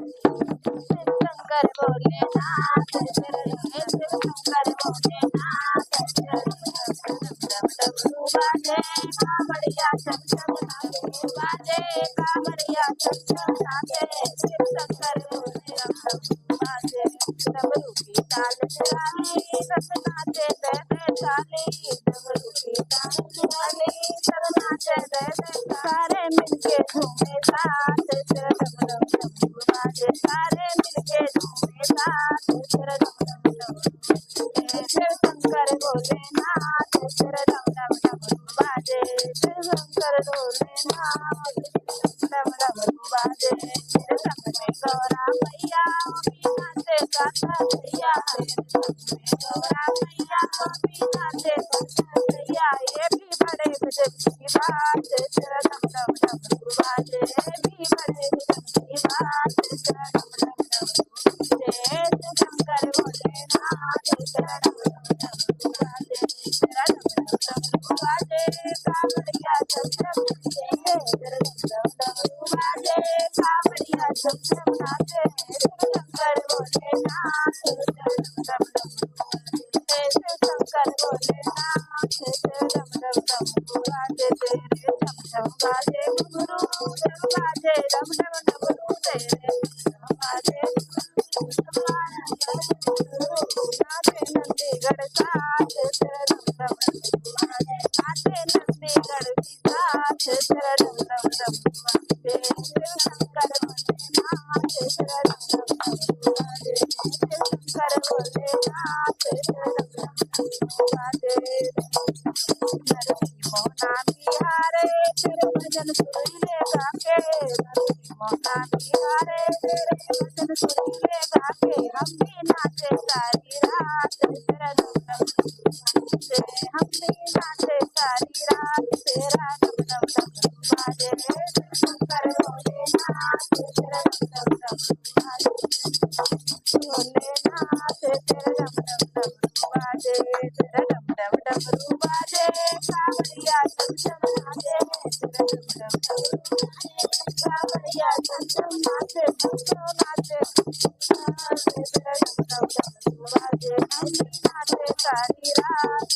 शिव शंकर भोलेनाथ शंकर भोलेनाथ डमरू बाजे कांवड़िया चम चम नाचे बाजे कांवड़िया चम चम नाचे शिव शंकर भोलेनाथ बाजे डमरू की ताल चलाए सब नाचे जय जयकाली डमरू की ताल चलाए सब नाचे जय जयकाली सारे मिलके झूमे साथ डमरू बाजे सारे मिलके झूमे साथ शिव शंकर भोलेनाथ डमरू बाजे शिव शंकर भोलेनाथ डमरू बाजे मेरे संग में गौरा मैया मीना से गाता भैया गौरा मैया मीना से गाता भैया ये भी बड़े गजब की बात डमरू बाजे भी बड़े गजब की बात शंकर भोलेनाथ डमरू बाजे कांवड़िया चम चम डमरू बाजे कांवड़िया चम चम नाचे शंकर भोलेनाथ शंकर भोलेनाथ डमरू बाजे तेरे चम चम बाजे घुंघरू बाजे डम डम डमरू तेरे बाजे नाचे नंदीगढ़ साथ नाचे नंदीगढ़ की साथ शंकर भोलेनाथ शंकर भोलेनाथ मोहना बिहारे तेरे भजन सुरीले गाके मोहना बिहारे तेरे भजन सुरीले गाके हम भी नाचे सारी रात हम भी नाचे सारी रात तेरा डमरू बाजे शंकर भोलेनाथ भोलेनाथ तेरा डमरू बाजे तेरा डमरू बाजे कांवड़िया चम चम नाचे कांवड़िया चम चम नाचे नाचे तेरा डमरू बाजे हम भी नाचे सारी रात